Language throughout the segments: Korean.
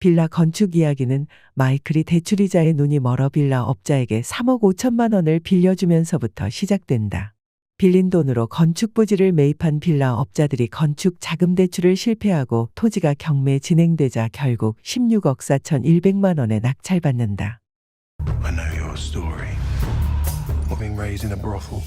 빌라 건축 이야기는 마이클이 대출이자에 눈이 멀어 빌라 업자에게 3억 5천만 원을 빌려주면서부터 시작된다. 빌린 돈으로 건축 부지를 매입한 빌라 업자들이 건축 자금 대출을 실패하고 토지가 경매 진행되자 결국 16억 4,100만 원에 낙찰받는다. I know your story. Of being raised in a brothel.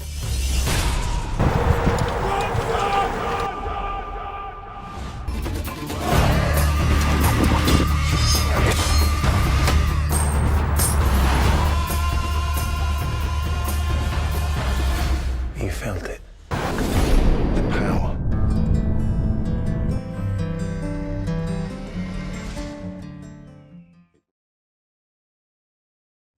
You felt it. The power.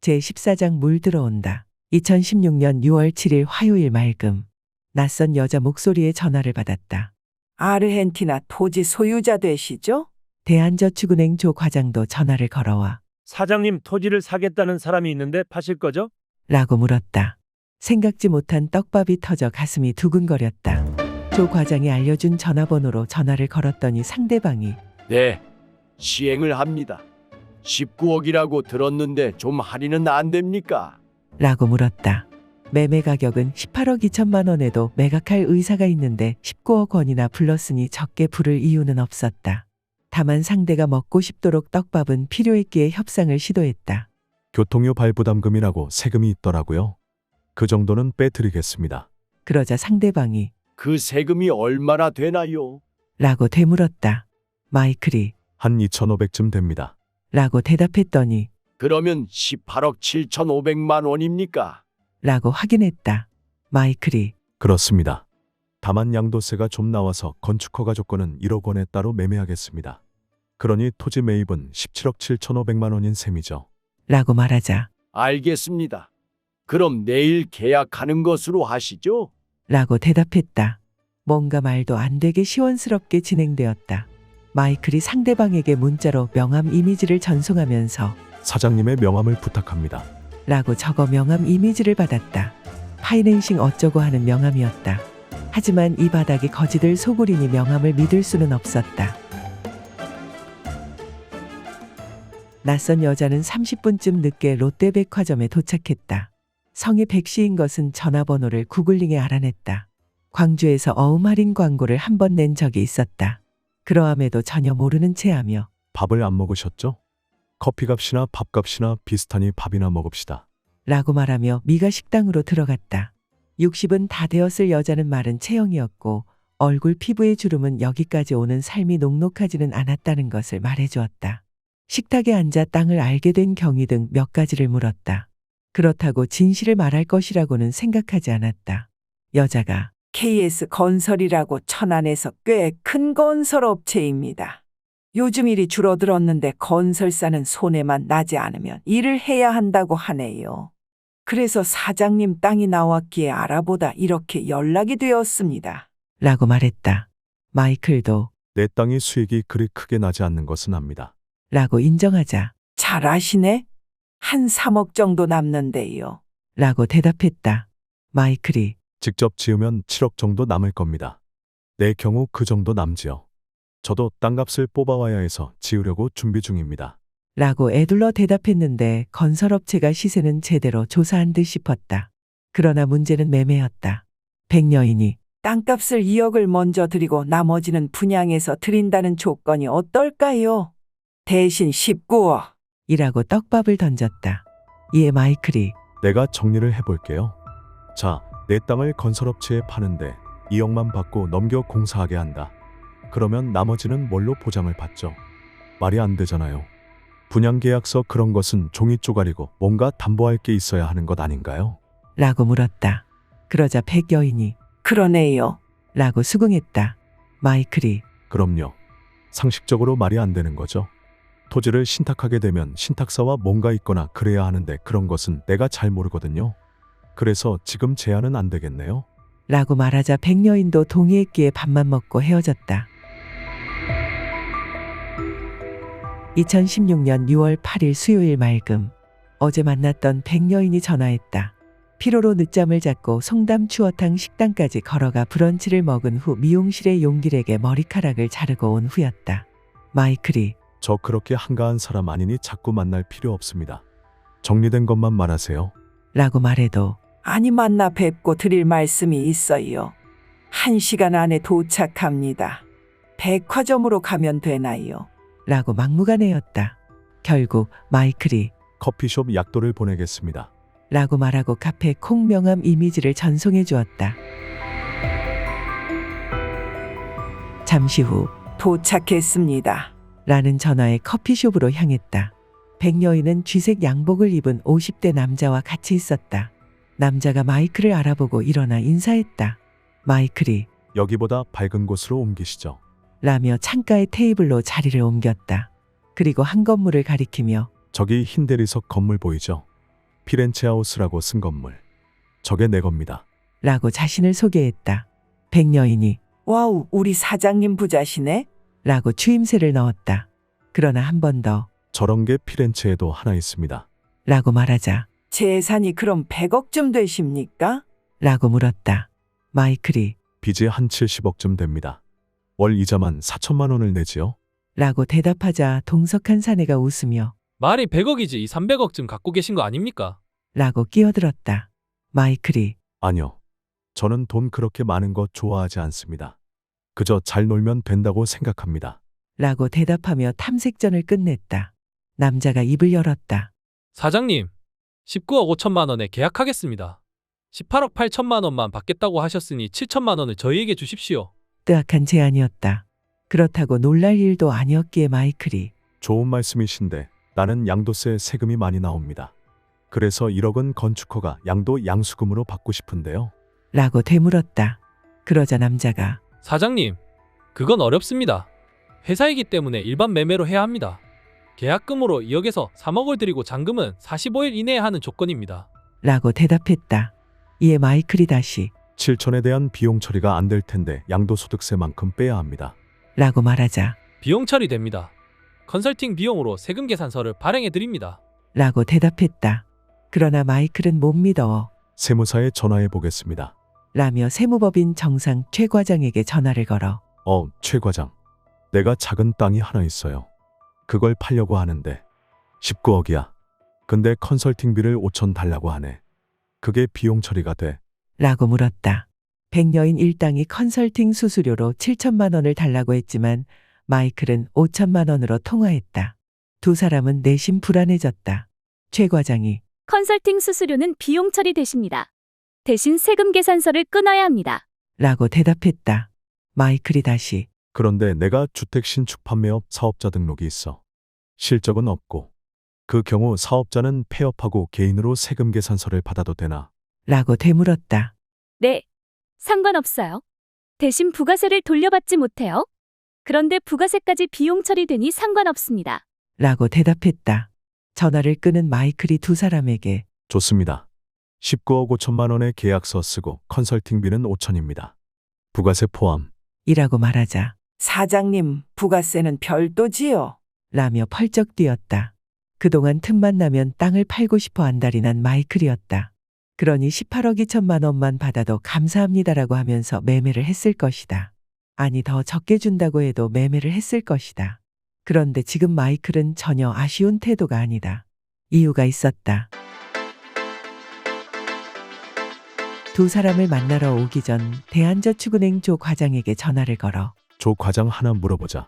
제14장 물 들어온다. 2016년 6월 7일 화요일 맑음. 낯선 여자 목소리에 전화를 받았다. 아르헨티나 토지 소유자 되시죠? 대한저축은행 조 과장도 전화를 걸어와 사장님, 토지를 사겠다는 사람이 있는데 파실 거죠? 라고 물었다. 생각지 못한 떡밥이 터져 가슴이 두근거렸다. 조 과장이 알려준 전화번호로 전화를 걸었더니 상대방이 네, 시행을 합니다. 19억이라고 들었는데 좀 할인은 안 됩니까? 라고 물었다. 매매 가격은 18억 2천만 원에도 매각할 의사가 있는데 19억 원이나 불렀으니 적게 부를 이유는 없었다. 다만 상대가 먹고 싶도록 떡밥은 필요했기에 협상을 시도했다. 교통료 발부담금이라고 세금이 있더라고요. 그 정도는 빼드리겠습니다. 그러자 상대방이 그 세금이 얼마나 되나요? 라고 되물었다. 마이클이 한 2,500쯤 됩니다. 라고 대답했더니 그러면 18억 7,500만 원입니까? 라고 확인했다. 마이클이 그렇습니다. 다만 양도세가 좀 나와서 건축허가 조건은 1억 원에 따로 매매하겠습니다. 그러니 토지 매입은 17억 7,500만 원인 셈이죠. 라고 말하자 알겠습니다. 그럼 내일 계약하는 것으로 하시죠? 라고 대답했다. 뭔가 말도 안 되게 시원스럽게 진행되었다. 마이클이 상대방에게 문자로 명함 이미지를 전송하면서 사장님의 명함을 부탁합니다. 라고 적어 명함 이미지를 받았다. 파이낸싱 어쩌고 하는 명함이었다. 하지만 이 바닥이 거지들 소굴이니 명함을 믿을 수는 없었다. 낯선 여자는 30분쯤 늦게 롯데백화점에 도착했다. 성이 백씨인 것은 전화번호를 구글링에 알아냈다. 광주에서 어음 할인 광고를 한 번 낸 적이 있었다. 그러함에도 전혀 모르는 체하며 밥을 안 먹으셨죠? 커피값이나 밥값이나 비슷하니 밥이나 먹읍시다. 라고 말하며 미가 식당으로 들어갔다. 60은 다 되었을 여자는 마른 체형이었고 얼굴 피부의 주름은 여기까지 오는 삶이 녹록하지는 않았다는 것을 말해주었다. 식탁에 앉아 땅을 알게 된 경위 등 몇 가지를 물었다. 그렇다고 진실을 말할 것이라고는 생각하지 않았다. 여자가 KS 건설이라고 천안에서 꽤 큰 건설 업체입니다. 요즘 일이 줄어들었는데 건설사는 손해만 나지 않으면 일을 해야 한다고 하네요. 그래서 사장님 땅이 나왔기에 알아보다 이렇게 연락이 되었습니다. 라고 말했다. 마이클도 내 땅이 수익이 그리 크게 나지 않는 것은 압니다. 라고 인정하자 잘 아시네? 한 3억 정도 남는데요. 라고 대답했다. 마이클이 직접 지으면 7억 정도 남을 겁니다. 내 경우 그 정도 남지요. 저도 땅값을 뽑아와야 해서 지으려고 준비 중입니다. 라고 애둘러 대답했는데 건설업체가 시세는 제대로 조사한 듯 싶었다. 그러나 문제는 매매였다. 백여인이 땅값을 2억을 먼저 드리고 나머지는 분양해서 드린다는 조건이 어떨까요? 대신 19억. 이라고 떡밥을 던졌다. 이에 마이클이 내가 정리를 해볼게요. 자, 내 땅을 건설업체에 파는데 2억만 받고 넘겨 공사하게 한다. 그러면 나머지는 뭘로 보장을 받죠? 말이 안 되잖아요. 분양계약서 그런 것은 종이 쪼가리고 뭔가 담보할 게 있어야 하는 것 아닌가요? 라고 물었다. 그러자 백여인이 그러네요. 라고 수긍했다. 마이클이 그럼요. 상식적으로 말이 안 되는 거죠. 토지를 신탁하게 되면 신탁사와 뭔가 있거나 그래야 하는데 그런 것은 내가 잘 모르거든요. 그래서 지금 제안은 안 되겠네요. 라고 말하자 백여인도 동의했기에 밥만 먹고 헤어졌다. 2016년 6월 8일 수요일 맑음. 어제 만났던 백여인이 전화했다. 피로로 늦잠을 잤고 송담 추어탕 식당까지 걸어가 브런치를 먹은 후 미용실의 용길에게 머리카락을 자르고 온 후였다. 마이클이 저 그렇게 한가한 사람 아니니 자꾸 만날 필요 없습니다. 정리된 것만 말하세요. 라고 말해도 아니 만나 뵙고 드릴 말씀이 있어요. 1시간 안에 도착합니다. 백화점으로 가면 되나요? 라고 막무가내였다. 결국 마이클이 커피숍 약도를 보내겠습니다. 라고 말하고 카페 콩 명함 이미지를 전송해 주었다. 잠시 후 도착했습니다. 라는 전화에 커피숍으로 향했다. 백여인은 쥐색 양복을 입은 50대 남자와 같이 있었다. 남자가 마이클을 알아보고 일어나 인사했다. 마이클이 여기보다 밝은 곳으로 옮기시죠. 라며 창가의 테이블로 자리를 옮겼다. 그리고 한 건물을 가리키며 저기 흰 대리석 건물 보이죠? 피렌체 하우스라고 쓴 건물. 저게 내 겁니다. 라고 자신을 소개했다. 백여인이 와우, 우리 사장님 부자시네? 라고 추임새를 넣었다. 그러나 한 번 더 저런 게 피렌체에도 하나 있습니다. 라고 말하자 재산이 그럼 100억쯤 되십니까? 라고 물었다. 마이클이 빚이 한 70억쯤 됩니다. 월 이자만 4천만 원을 내지요? 라고 대답하자 동석한 사내가 웃으며 말이 100억이지 300억쯤 갖고 계신 거 아닙니까? 라고 끼어들었다. 마이클이 아니요. 저는 돈 그렇게 많은 거 좋아하지 않습니다. 그저 잘 놀면 된다고 생각합니다. 라고 대답하며 탐색전을 끝냈다. 남자가 입을 열었다. 사장님, 19억 5천만 원에 계약하겠습니다. 18억 8천만 원만 받겠다고 하셨으니 7천만 원을 저희에게 주십시오. 뜨악한 제안이었다. 그렇다고 놀랄 일도 아니었기에 마이클이 좋은 말씀이신데 나는 양도세 세금이 많이 나옵니다. 그래서 1억은 건축허가 양도 양수금으로 받고 싶은데요. 라고 되물었다. 그러자 남자가 사장님, 그건 어렵습니다. 회사이기 때문에 일반 매매로 해야 합니다. 계약금으로 2억에서 3억을 드리고 잔금은 45일 이내에 하는 조건입니다. 라고 대답했다. 이에 마이클이 다시 7천에 대한 비용 처리가 안 될 텐데 양도소득세만큼 빼야 합니다. 라고 말하자 비용 처리됩니다. 컨설팅 비용으로 세금 계산서를 발행해 드립니다. 라고 대답했다. 그러나 마이클은 못 믿어 세무사에 전화해 보겠습니다. 라며 세무법인 정상 최 과장에게 전화를 걸어 최 과장. 내가 작은 땅이 하나 있어요. 그걸 팔려고 하는데 19억이야. 근데 컨설팅비를 5천 달라고 하네. 그게 비용 처리가 돼. 라고 물었다. 백여인 일당이 컨설팅 수수료로 7천만 원을 달라고 했지만 마이클은 5천만 원으로 통화했다. 두 사람은 내심 불안해졌다. 최 과장이 컨설팅 수수료는 비용 처리되십니다. 대신 세금 계산서를 끊어야 합니다. 라고 대답했다. 마이클이 다시 그런데 내가 주택 신축 판매업 사업자 등록이 있어. 실적은 없고. 그 경우 사업자는 폐업하고 개인으로 세금 계산서를 받아도 되나? 라고 되물었다. 네, 상관없어요. 대신 부가세를 돌려받지 못해요. 그런데 부가세까지 비용 처리되니 상관없습니다. 라고 대답했다. 전화를 끊은 마이클이 두 사람에게 좋습니다. 19억 5천만 원의 계약서 쓰고 컨설팅비는 5천입니다. 부가세 포함. 이라고 말하자 사장님, 부가세는 별도지요. 라며 펄쩍 뛰었다. 그동안 틈만 나면 땅을 팔고 싶어 안달이 난 마이클이었다. 그러니 18억 2천만 원만 받아도 감사합니다라고 하면서 매매를 했을 것이다. 아니 더 적게 준다고 해도 매매를 했을 것이다. 그런데 지금 마이클은 전혀 아쉬운 태도가 아니다. 이유가 있었다. 두 사람을 만나러 오기 전 대한저축은행 조 과장에게 전화를 걸어 조 과장 하나 물어보자.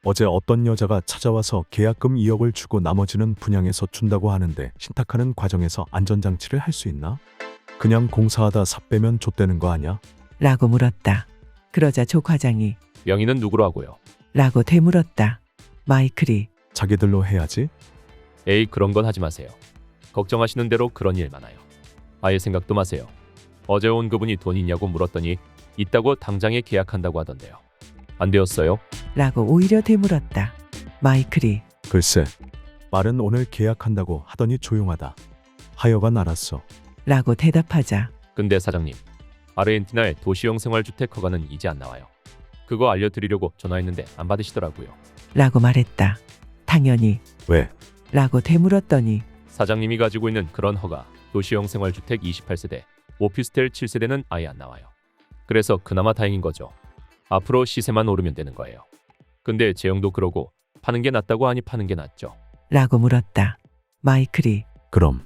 어제 어떤 여자가 찾아와서 계약금 2억을 주고 나머지는 분양해서 준다고 하는데 신탁하는 과정에서 안전장치를 할 수 있나? 그냥 공사하다 삽 빼면 좆되는 거 아냐? 라고 물었다. 그러자 조 과장이 명의는 누구로 하고요? 라고 되물었다. 마이클이 자기들로 해야지? 에이, 그런 건 하지 마세요. 걱정하시는 대로 그런 일 많아요. 아예 생각도 마세요. 어제 온 그분이 돈 있냐고 물었더니 있다고 당장에 계약한다고 하던데요. 안 되었어요? 라고 오히려 되물었다. 마이클이 글쎄, 말은 오늘 계약한다고 하더니 조용하다. 하여간 알았어. 라고 대답하자 근데 사장님, 아르헨티나의 도시형 생활주택 허가는 이제 안 나와요. 그거 알려드리려고 전화했는데 안 받으시더라고요. 라고 말했다. 당연히 왜? 라고 되물었더니 사장님이 가지고 있는 그런 허가, 도시형 생활주택 28세대, 오피스텔 7세대는 아예 안 나와요. 그래서 그나마 다행인 거죠. 앞으로 시세만 오르면 되는 거예요. 근데 재형도 그러고 파는 게 낫다고 하니 파는 게 낫죠. 라고 물었다. 마이클이 그럼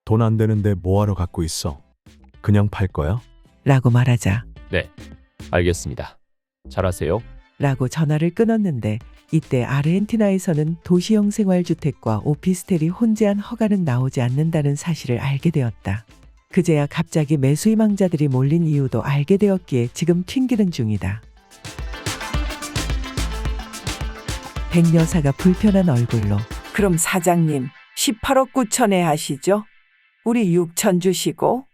돈 안 되는데 뭐하러 갖고 있어? 그냥 팔 거야? 라고 말하자 네, 알겠습니다. 잘하세요. 라고 전화를 끊었는데 이때 아르헨티나에서는 도시형 생활주택과 오피스텔이 혼재한 허가는 나오지 않는다는 사실을 알게 되었다. 그제야 갑자기 매수희망자들이 몰린 이유도 알게 되었기에 지금 튕기는 중이다. 백 여사가 불편한 얼굴로 그럼 사장님 18억 9천에 하시죠? 우리 6천 주시고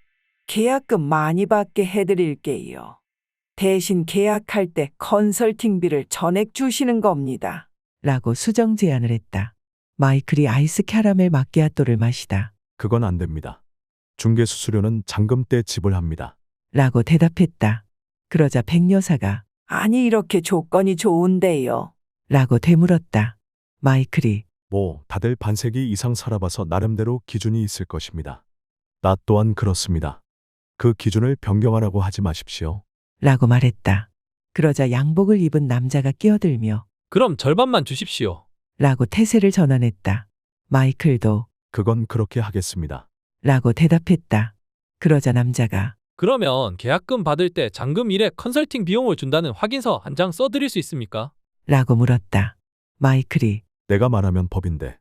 계약금 많이 받게 해드릴게요. 대신 계약할 때 컨설팅비를 전액 주시는 겁니다. 라고 수정 제안을 했다. 마이클이 아이스 캐러멜 마끼아또를 마시다. 그건 안 됩니다. 중개 수수료는 잔금 때 지불합니다. 라고 대답했다. 그러자 백 여사가 아니 이렇게 조건이 좋은데요. 라고 되물었다. 마이클이 뭐 다들 반세기 이상 살아봐서 나름대로 기준이 있을 것입니다. 나 또한 그렇습니다. 그 기준을 변경하라고 하지 마십시오. 라고 말했다. 그러자 양복을 입은 남자가 끼어들며 그럼 절반만 주십시오. 라고 태세를 전환했다. 마이클도 그건 그렇게 하겠습니다. 라고 대답했다. 그러자 남자가 그러면 계약금 받을 때 잔금 일에 컨설팅 비용을 준다는 확인서 한 장 써드릴 수 있습니까? 라고 물었다. 마이클이 내가 말하면 법인데.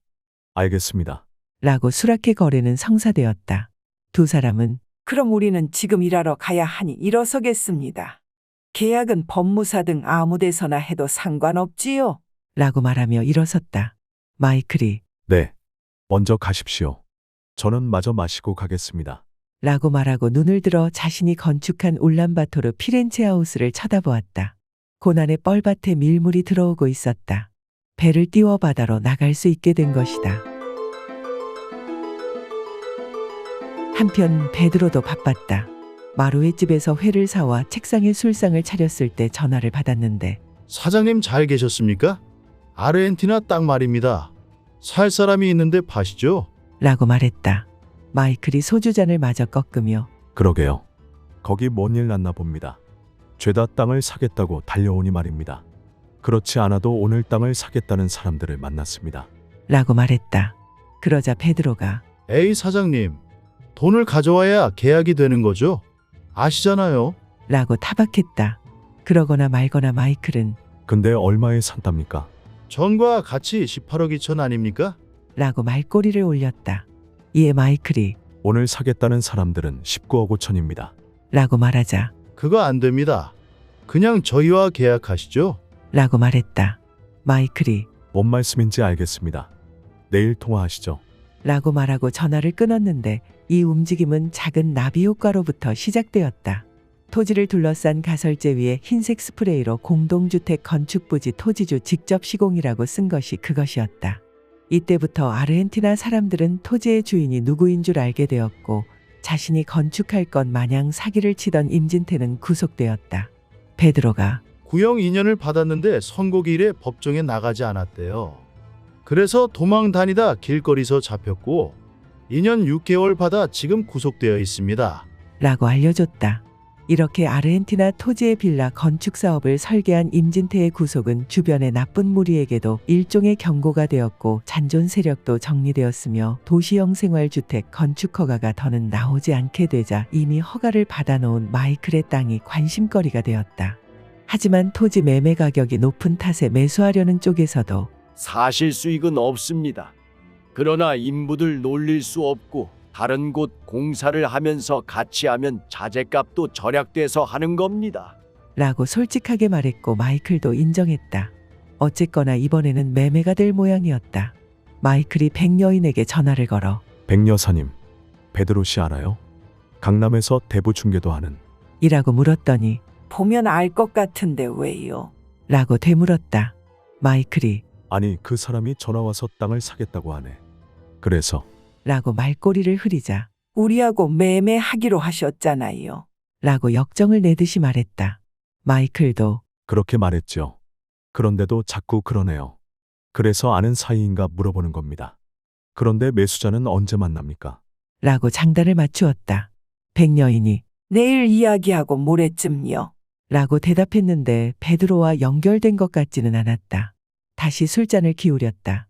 알겠습니다. 라고 수락회 거래는 성사되었다. 두 사람은 그럼 우리는 지금 일하러 가야 하니 일어서겠습니다. 계약은 법무사 등 아무 데서나 해도 상관없지요. 라고 말하며 일어섰다. 마이클이 네. 먼저 가십시오. 저는 마저 마시고 가겠습니다. 라고 말하고 눈을 들어 자신이 건축한 울란바토르 피렌체 하우스를 쳐다보았다. 고난의 뻘밭에 밀물이 들어오고 있었다. 배를 띄워 바다로 나갈 수 있게 된 것이다. 한편 베드로도 바빴다. 마루의 집에서 회를 사와 책상에 술상을 차렸을 때 전화를 받았는데 사장님 잘 계셨습니까? 아르헨티나 땅 말입니다. 살 사람이 있는데 파시죠? 라고 말했다. 마이클이 소주잔을 마저 꺾으며 그러게요. 거기 뭔 일 났나 봅니다. 죄다 땅을 사겠다고 달려오니 말입니다. 그렇지 않아도 오늘 땅을 사겠다는 사람들을 만났습니다. 라고 말했다. 그러자 베드로가 에이 사장님, 돈을 가져와야 계약이 되는 거죠? 아시잖아요. 라고 타박했다. 그러거나 말거나 마이클은 근데 얼마에 산답니까? 전과 같이 18억 2천 아닙니까? 라고 말꼬리를 올렸다. 이에 마이클이 오늘 사겠다는 사람들은 19억 5천입니다. 라고 말하자 그거 안 됩니다. 그냥 저희와 계약하시죠. 라고 말했다. 마이클이 뭔 말씀인지 알겠습니다. 내일 통화하시죠. 라고 말하고 전화를 끊었는데 이 움직임은 작은 나비 효과로부터 시작되었다. 토지를 둘러싼 가설재 위에 흰색 스프레이로 공동주택 건축부지 토지주 직접 시공이라고 쓴 것이 그것이었다. 이때부터 아르헨티나 사람들은 토지의 주인이 누구인 줄 알게 되었고 자신이 건축할 것 마냥 사기를 치던 임진태는 구속되었다. 베드로가 구형 2년을 받았는데 선고기일에 법정에 나가지 않았대요. 그래서 도망 다니다 길거리서 잡혔고 2년 6개월 받아 지금 구속되어 있습니다. 라고 알려줬다. 이렇게 아르헨티나 토지의 빌라 건축 사업을 설계한 임진태의 구속은 주변의 나쁜 무리에게도 일종의 경고가 되었고 잔존 세력도 정리되었으며 도시형 생활주택 건축 허가가 더는 나오지 않게 되자 이미 허가를 받아놓은 마이클의 땅이 관심거리가 되었다. 하지만 토지 매매 가격이 높은 탓에 매수하려는 쪽에서도 사실 수익은 없습니다. 그러나 인부들 놀릴 수 없고 다른 곳 공사를 하면서 같이 하면 자재값도 절약돼서 하는 겁니다. 라고 솔직하게 말했고 마이클도 인정했다. 어쨌거나 이번에는 매매가 될 모양이었다. 마이클이 백여인에게 전화를 걸어 백여사님, 베드로 씨 알아요? 강남에서 대부 중개도 하는. 이라고 물었더니 보면 알 것 같은데 왜요? 라고 되물었다. 마이클이 아니 그 사람이 전화와서 땅을 사겠다고 하네. 그래서 라고 말꼬리를 흐리자 우리하고 매매하기로 하셨잖아요. 라고 역정을 내듯이 말했다. 마이클도 그렇게 말했죠. 그런데도 자꾸 그러네요. 그래서 아는 사이인가 물어보는 겁니다. 그런데 매수자는 언제 만납니까? 라고 장단을 맞추었다. 백여인이 내일 이야기하고 모레쯤요. 라고 대답했는데 베드로와 연결된 것 같지는 않았다. 다시 술잔을 기울였다.